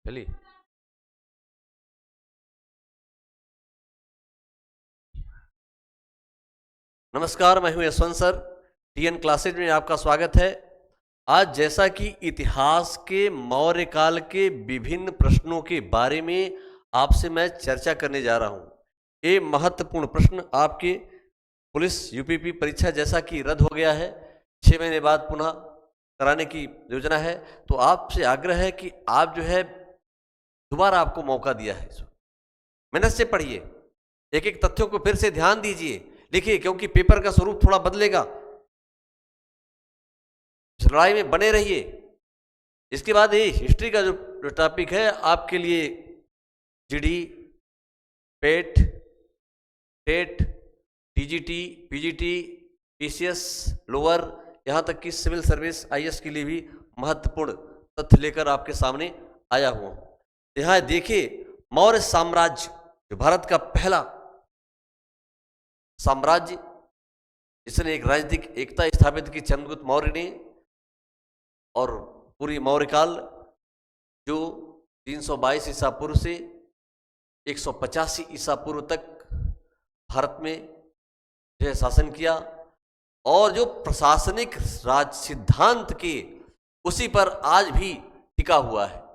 चलिए। नमस्कार, मैं हूं यशवंत सर। टीएन क्लासेज में आपका स्वागत है। आज जैसा कि इतिहास के मौर्य काल के विभिन्न प्रश्नों के बारे में आपसे मैं चर्चा करने जा रहा हूं। ये महत्वपूर्ण प्रश्न आपके पुलिस यूपीपी परीक्षा जैसा कि रद्द हो गया है, 6 महीने बाद पुनः कराने की योजना है, तो आपसे आग्रह है कि आप जो है दोबारा आपको मौका दिया है, मेहनत से पढ़िए, एक एक तथ्यों को फिर से ध्यान दीजिए, लिखिए, क्योंकि पेपर का स्वरूप थोड़ा बदलेगा। इस लड़ाई में बने रहिए। इसके बाद ये हिस्ट्री का जो टॉपिक है आपके लिए GD, PET, TET, TGT, PGT, PCS, lower, यहां तक कि सिविल सर्विस आईएएस के लिए भी महत्वपूर्ण तथ्य लेकर आपके सामने आया हुआ हूं। यहां देखिए, मौर्य साम्राज्य जो भारत का पहला साम्राज्य जिसने एक राजनीतिक एकता स्थापित की, चंद्रगुप्त मौर्य ने, और पूरी मौर्यकाल जो 322 ईसा पूर्व से 185 ईसा पूर्व तक भारत में जो है शासन किया, और जो प्रशासनिक राज सिद्धांत के उसी पर आज भी टिका हुआ है।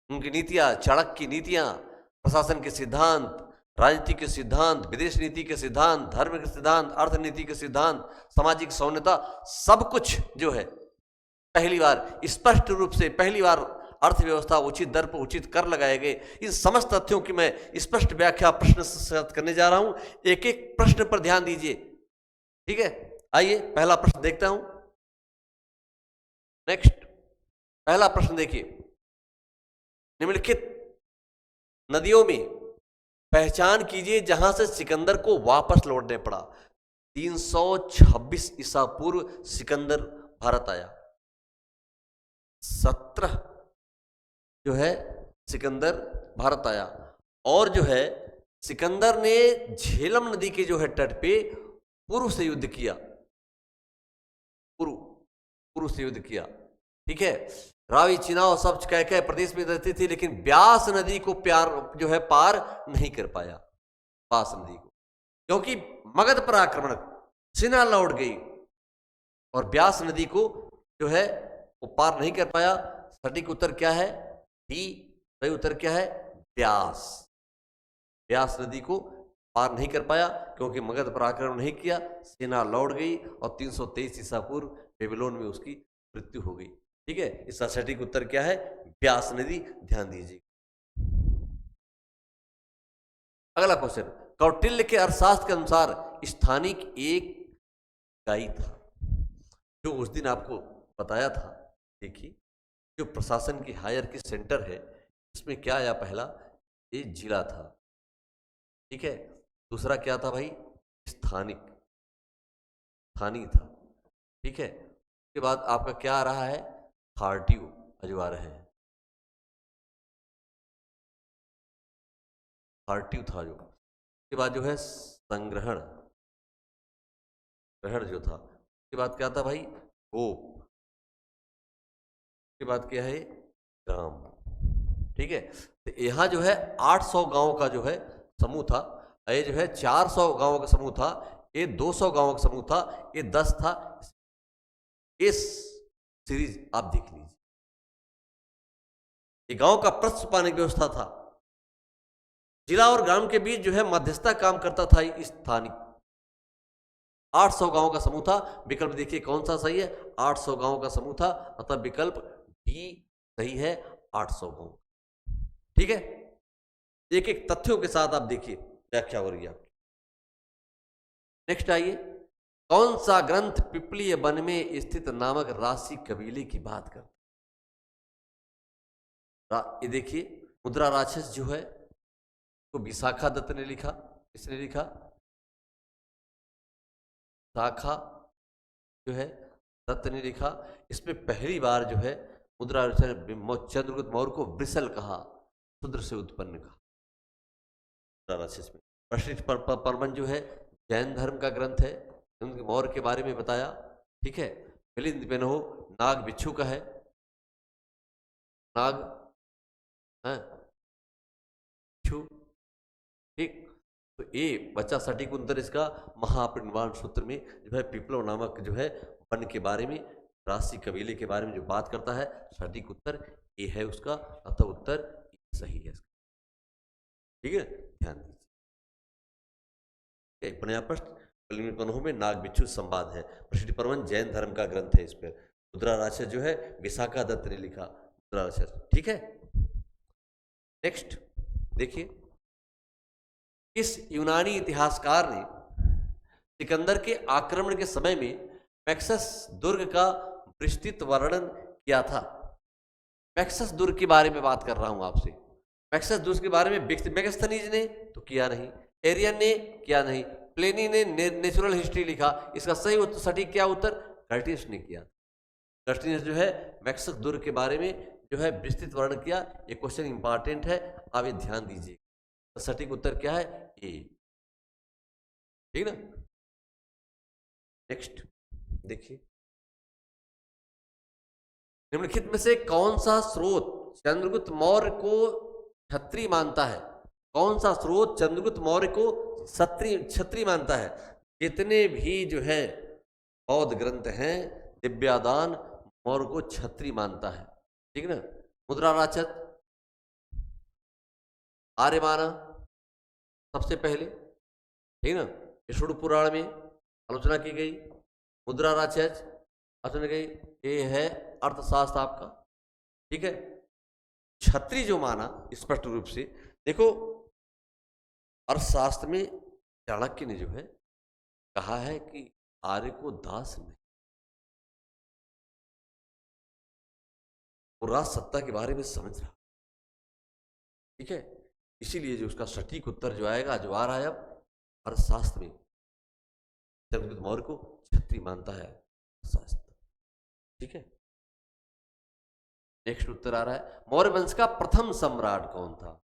उनकी नीतियां, चाणक्य की नीतियां, प्रशासन के सिद्धांत, राजनीति के सिद्धांत, विदेश नीति के सिद्धांत, धर्म के सिद्धांत, अर्थनीति के सिद्धांत, सामाजिक सौम्यता, सब कुछ जो है पहली बार स्पष्ट रूप से, पहली बार अर्थव्यवस्था, उचित दर पर उचित कर लगाए गए। इन समस्त तथ्यों की मैं स्पष्ट व्याख्या प्रश्न से करने जा रहा हूं। एक एक प्रश्न पर ध्यान दीजिए, ठीक है। आइए पहला प्रश्न देखता हूं। नेक्स्ट, पहला प्रश्न देखिए, निम्नलिखित नदियों में पहचान कीजिए जहां से सिकंदर को वापस लौटने पड़ा। 326 ईसा पूर्व सिकंदर भारत आया। 17 जो है सिकंदर भारत आया, और जो है सिकंदर ने झेलम नदी के जो है तट पे पूर्व से युद्ध किया, पूर्व से युद्ध किया, ठीक है। रावी, चिनाव सब कह कह प्रदेश में रहती थी, लेकिन ब्यास नदी को प्यार जो है पार नहीं कर पाया, ब्यास नदी को, क्योंकि मगध पर आक्रमण, सेना लौट गई और ब्यास नदी को जो है वो पार नहीं कर पाया। सटीक उत्तर क्या है? डी। सही उत्तर क्या है? ब्यास। ब्यास नदी को पार नहीं कर पाया क्योंकि मगध पर आक्रमण नहीं किया, सेना लौट गई और 323 ईसा पूर्व बेबीलोन में उसकी मृत्यु हो गई, ठीक है। इसका सटीक उत्तर क्या है? ब्यास नदी। ध्यान दीजिए। अगला क्वेश्चन, कौटिल्य के अर्थशास्त्र के अनुसार स्थानिक एक इकाई था, जो उस दिन आपको बताया था। देखिए, जो प्रशासन की हायरकी सेंटर है, इसमें क्या आया? पहला ये जिला था, ठीक है। दूसरा क्या था भाई? स्थानिक, स्थानीय था, ठीक है। उसके बाद आपका क्या आ रहा है? हार्टिव जो आ रहे हैं, हार्टिव था जो। उसके बाद जो है संग्रहण, ग्रहण जो था। उसके बाद क्या था भाई? गोप। उसके बाद क्या है? ग्राम, ठीक है। तो यहाँ जो है 800 गांव का जो है समूह था, ये जो है 400 गांवों का समूह था, ये 200 गांवों का समूह था, ये 10 था। इस सीरीज आप देख लीजिए। ये गांव का प्रस्थ पाने की व्यवस्था था। जिला और ग्राम के बीच जो है मध्यस्थता काम करता था स्थानिक। 800 गांवों का समूह था। विकल्प देखिए कौन सा सही है? 800 गांवों का समूह था, अतः विकल्प डी सही है, 800 गांव, ठीक है। एक एक तथ्यों के साथ आप देखिए व्याख्या हो रही है आपकी। नेक्स्ट आइए, कौन सा ग्रंथ पिपली वन में स्थित नामक राशि कबीले की बात करता? ये देखिए, मुद्रा राक्षस जो है तो विशाखा दत्त ने लिखा। किसने लिखा? शाखा जो है दत्त ने लिखा। इसमें पहली बार जो है मुद्रा चंद्रगुप्त मौर्य को वृषल कहा, शूद्र से उत्पन्न कहा मुद्रा राक्षस में। प्रशिष्ट परमन जो है जैन धर्म का ग्रंथ है, उनके मौर्य के बारे में बताया, ठीक है। मिलिंद पेनहो नाग बिच्छू का है, नाग है छु, ठीक। तो ये बच्चा सटीक उत्तर इसका महापरिनिर्वाण सूत्र में जो है पिपलव नामक जो है वन के बारे में, राशि कबीले के बारे में जो बात करता है, सटीक उत्तर ये है उसका, अतः उत्तर सही है इसका। ठीक है, ध्यान दीजिए। अपने प्रश्न में नाग बिच्छू संवाद है, प्रसिद्धि परवन जैन धर्म का ग्रंथ है। इस पर मुद्रा राक्षस जो है विशाखा दत्त ने लिखा, मुद्रा राक्षस। ठीक है, नेक्स्ट देखिए, इस यूनानी इतिहासकार ने सिकंदर के आक्रमण के समय में मैक्सस दुर्ग का विस्तृत वर्णन किया था। मैक्सस दुर्ग के बारे में बात कर रहा हूं आपसे। मैक्सस दुर्ग के बारे में मेगास्थनीज ने तो किया नहीं, एरियन ने किया नहीं, प्लेनी ने नेचुरल हिस्ट्री लिखा। इसका सही उत्तर, सटीक क्या उत्तर, कर्टिस ने किया। कर्टिस जो है मैक्सस दुर्ग के बारे में जो है विस्तृत वर्णन किया। ये क्वेश्चन इंपॉर्टेंट है, आप ये ध्यान दीजिए। तो सटीक उत्तर क्या है, ए। ठीक ना। नेक्स्ट देखिए, निम्नलिखित में से कौन सा स्रोत चंद्रगुप्त मौर्य को क्षत्रिय मानता है? कौन सा स्रोत चंद्रगुप्त मौर्य को क्षत्रिय मानता है? जितने भी जो है बौद्ध ग्रंथ हैं, दिव्यादान मौर्य को क्षत्रिय मानता है। ठीक ना। मुद्रा राक्षस, आर्यमाना सबसे पहले, ठीक ना, विष्णु पुराण में आलोचना की गई। मुद्रा राक्षस आलोचना गई, ये है अर्थशास्त्र आपका। ठीक है, क्षत्रिय जो माना स्पष्ट रूप से, देखो अर्थशास्त्र में चाणक्य ने जो है कहा है कि आर्य को दास नहीं, वो राज सत्ता के बारे में समझ रहा। ठीक है, इसीलिए जो उसका सटीक उत्तर जो आएगा, जो आ रहा है अब अर्थशास्त्र में, चंद्रगुप्त मौर्य को क्षत्रिय मानता है शास्त्र। ठीक है, नेक्स्ट उत्तर आ रहा है, मौर्य वंश का प्रथम सम्राट कौन था?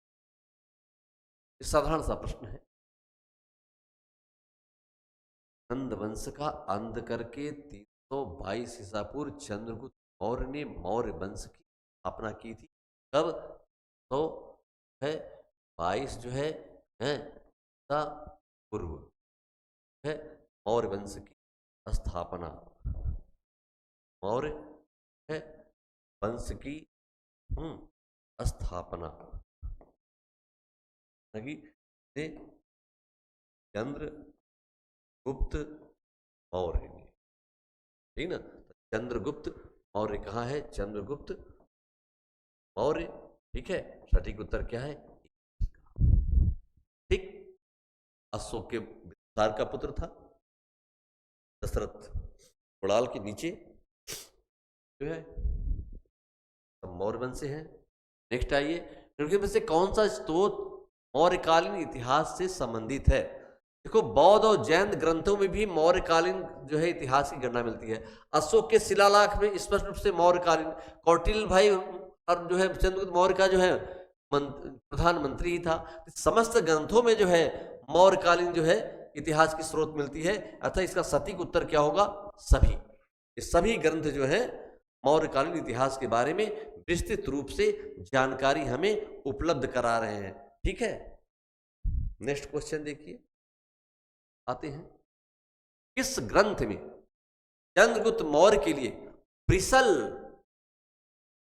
साधारण सा प्रश्न है। नंद वंश का अंत करके 322 ईसा पूर्व चंद्रगुप्त मौर्य ने मौर्य वंश की स्थापना की थी। कब? तो है 22 जो है ईसा पूर्व है मौर्य वंश की स्थापना, मौर्य है वंश की स्थापना से चंद्रगुप्त मौर्य ने। ठीक ना, चंद्रगुप्त मौर्य कहाँ है? चंद्रगुप्त मौर्य। ठीक है, सटीक उत्तर क्या है? ठीक, अशोक के विस्तार का पुत्र था, दशरथ कुड़ाल के नीचे जो है मौर्य वंश से है। नेक्स्ट आइए, इनके में से कौन सा स्रोत मौर्यकालीन इतिहास से संबंधित है? देखो, बौद्ध और जैन ग्रंथों में भी मौर्यकालीन जो है इतिहास की गणना मिलती है। अशोक के शिलालेख में स्पष्ट रूप से मौर्यकालीन, कौटिल्य भाई और जो है चंद्रगुप्त मौर्य का जो है प्रधानमंत्री ही था। समस्त ग्रंथों में जो है मौर्यकालीन जो है इतिहास की स्रोत मिलती है, अतः इसका सटीक उत्तर क्या होगा? सभी। ये सभी ग्रंथ जो है मौर्यकालीन इतिहास के बारे में विस्तृत रूप से जानकारी हमें उपलब्ध करा रहे हैं। ठीक है, नेक्स्ट क्वेश्चन देखिए, आते हैं, किस ग्रंथ में चंद्रगुप्त मौर्य के लिए ब्रिसल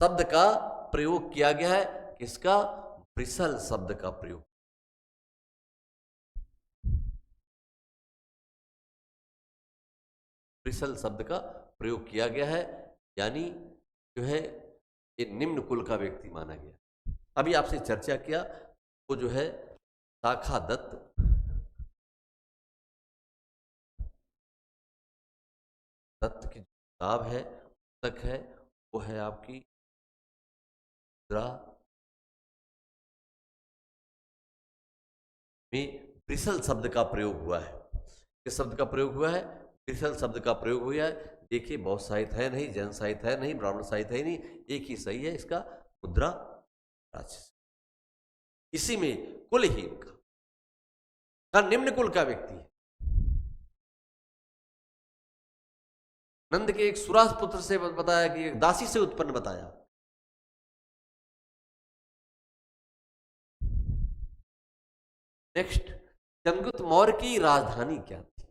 शब्द का प्रयोग किया गया है? किसका? ब्रिसल शब्द का प्रयोग। ब्रिसल शब्द का प्रयोग किया गया है, यानी जो है ये निम्न कुल का व्यक्ति माना गया। अभी आपसे चर्चा किया वो जो है शाखा दत्त की किताब है, पुस्तक है, वो है आपकी में ब्रिसल शब्द का प्रयोग हुआ है। किस शब्द का प्रयोग हुआ है? ब्रिसल शब्द का प्रयोग हुआ है। देखिए, बहुत साहित्य है नहीं, जैन साहित्य है नहीं, ब्राह्मण साहित्य है नहीं, एक ही सही है इसका, मुद्रा राक्षस। इसी में कुलहीन का निम्न कुल का व्यक्ति है। नंद के एक सुरास पुत्र से बताया कि एक दासी से उत्पन्न बताया। नेक्स्ट, चंद्रगुप्त मौर्य की राजधानी क्या थी?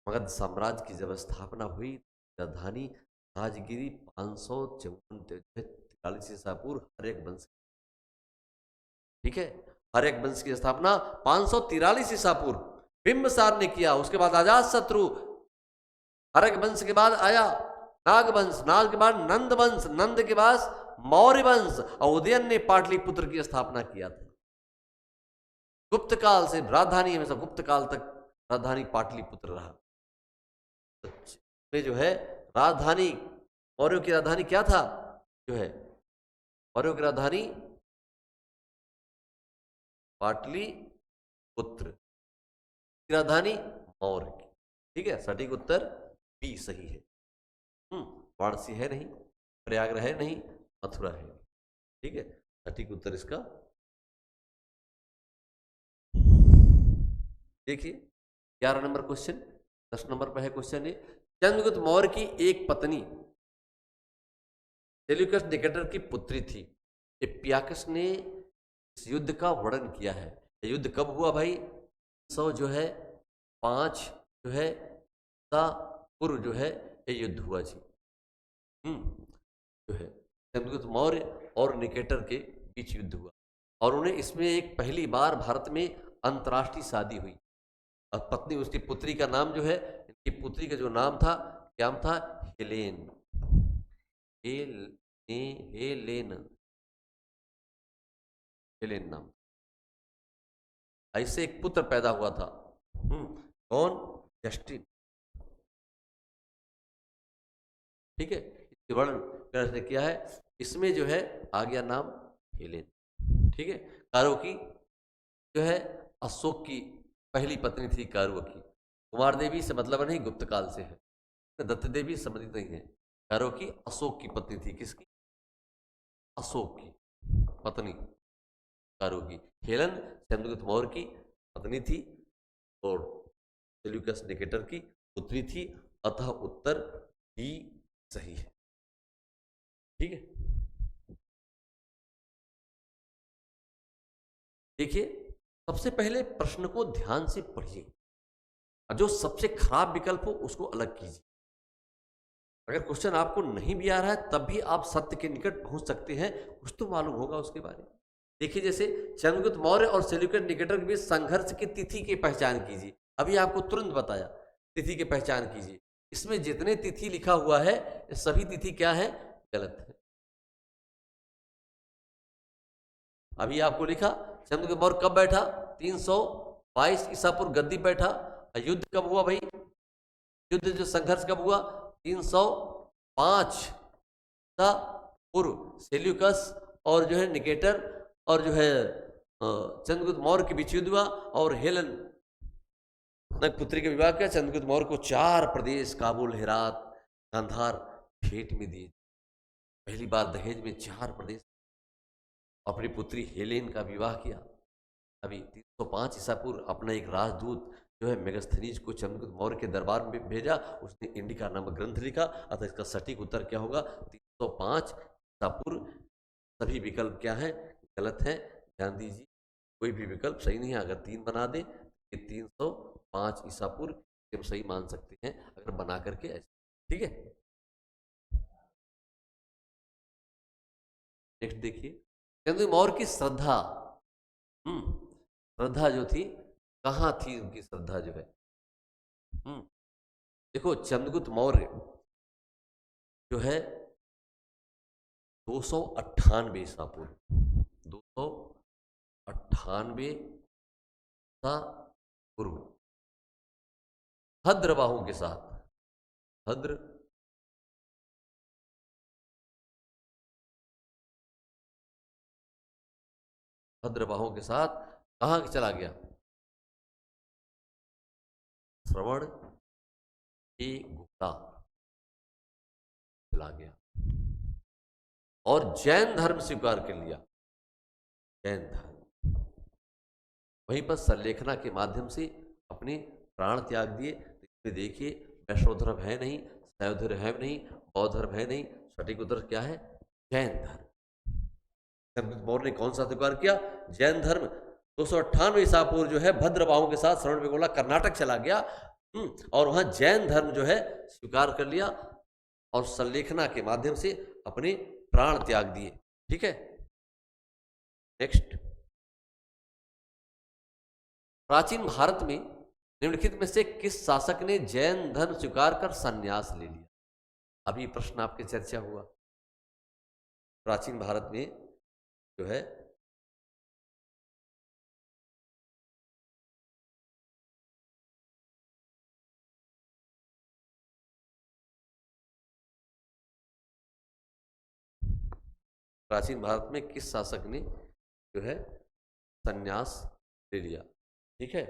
मगध साम्राज्य की जब स्थापना हुई, राजधानी राजगिरी 543 ईसा पूर्व हर्यक वंश, ठीक है, हर्यक वंश की स्थापना 543 ईसा पूर्व बिंबसार ने किया। उसके बाद अजात शत्रु, हर्यक वंश के बाद आया नागवंश, नाग के बाद नंद वंश, नंद के बाद मौर्य वंश, और उदयन ने पाटलिपुत्र की स्थापना किया था। गुप्त काल से राजधानी हमेशा गुप्त काल तक राजधानी पाटलिपुत्र रहा। में जो है राजधानी, मौर्यों की राजधानी क्या था? जो है मौर्यों की राजधानी पाटलिपुत्र, राजधानी मौर्य की, ठीक है। सटीक उत्तर बी सही है। वाराणसी है नहीं, प्रयागराज है नहीं, मथुरा है, ठीक है। सटीक उत्तर इसका। देखिए 11 नंबर क्वेश्चन, 10 नंबर पर है क्वेश्चन ये। चंद्रगुप्त मौर्य की एक पत्नी सेल्यूकस निकेटर की पुत्री थी। एपियाकस ने इस युद्ध का वर्णन किया है। ये युद्ध कब हुआ भाई? 100 जो है 5 जो है पूर्व जो है ये युद्ध हुआ जी। जो है चंद्रगुप्त मौर्य और निकेटर के बीच युद्ध हुआ, और उन्हें इसमें एक पहली बार भारत में अंतर्राष्ट्रीय शादी हुई। और पत्नी, उसकी पुत्री का नाम जो है, इनकी पुत्री का जो नाम था, क्या नाम था? हेलेन। हेलेन, हेलेन नाम। ऐसे एक पुत्र पैदा हुआ था। कौन? जस्टिन, ठीक है। इसके वर्णन ने किया है। इसमें जो है आ गया नाम हेलेन, ठीक है। कारो की जो है अशोक की पहली पत्नी थी कारुआ की। कुमार देवी से मतलब नहीं, गुप्त काल से है। दत्त देवी संबंधित नहीं है। कारो की अशोक की पत्नी थी। किसकी? अशोक की पत्नी कारो की। हेलन चंद्रगुप्त मौर्य की पत्नी थी और सेल्यूकस निकेटर की पुत्री थी। अतः उत्तर डी सही है, ठीक है। देखिए सबसे पहले प्रश्न को ध्यान से पढ़िए, जो सबसे खराब विकल्प हो उसको अलग कीजिए। अगर क्वेश्चन आपको नहीं भी आ रहा है तब भी आप सत्य के निकट पहुंच सकते हैं, कुछ तो मालूम होगा उसके बारे में। देखिए जैसे चंद्रगुप्त मौर्य और सेल्यूकस निकेटर के बीच संघर्ष की तिथि की पहचान कीजिए। अभी आपको तुरंत बताया, तिथि की पहचान कीजिए। इसमें जितने तिथि लिखा हुआ है सभी तिथि क्या है? गलत है। अभी आपको लिखा चंद्रगुप्त मौर्य कब बैठा? 322 ईसा पूर्व गद्दी बैठा। युद्ध कब हुआ भाई? युद्ध जो संघर्ष कब हुआ? 305 ईसा पूर्व सेल्यूकस और जो है निकेटर और जो है चंद्रगुप्त मौर्य के बीच युद्ध हुआ। और हेलन पुत्री के विवाह किया। चंद्रगुप्त मौर्य को 4 प्रदेश काबुल, हेरात, गांधार भेंट में दिए। पहली बार दहेज में 4 प्रदेश। अपनी पुत्री हेलेन का विवाह किया। अभी 305 ईसा पूर्व अपना एक राजदूत जो है मेगास्थनीज को चंद्रगुप्त मौर्य के दरबार में भेजा। उसने इंडिका नामक ग्रंथ लिखा। अतः इसका सटीक उत्तर क्या होगा? 305 ईसा पूर्व। सभी विकल्प क्या है? गलत है। ध्यान दीजिए, कोई भी विकल्प सही नहीं है। अगर 3 बना दे कि 305 ईसा पूर्व हम सही मान सकते हैं, अगर बना करके ऐसे, ठीक है। नेक्स्ट देखिए, चंद्रगुप्त मौर्य की श्रद्धा, श्रद्धा जो थी कहाँ थी? उनकी श्रद्धा जो है, देखो चंद्रगुप्त मौर्य जो है 298 ईसा पूर्व, 298 ईसा पूर्व भद्रबाहु के साथ, भद्रबाहु के साथ कहाँ चला गया? श्रवण के गुप्ता चला गया और जैन धर्म स्वीकार कर लिया। जैन धर्म, वहीं पर संलेखना के माध्यम से अपने प्राण त्याग दिए। इसमें देखिए वैष्णव धर्म है नहीं, शैव धर्म है नहीं, बौद्ध धर्म है नहीं। सटीक उत्तर क्या है? जैन धर्म। चंद्रगुप्त मौर्य ने कौन सा स्वीकार किया? जैन धर्म। 298 ईसा पूर्व जो है भद्रबाहु के साथ श्रवणबेगोला कर्नाटक चला गया और वहां जैन धर्म जो है स्वीकार कर लिया और संलेखना के माध्यम से अपने प्राण त्याग दिए। ठीक है, नेक्स्ट। प्राचीन भारत में निम्नलिखित में से किस शासक ने जैन धर्म स्वीकार कर संन्यास ले लिया? अभी प्रश्न आपके चर्चा हुआ। प्राचीन भारत में जो है प्राचीन भारत में किस शासक ने जो है संन्यास ले लिया? ठीक है,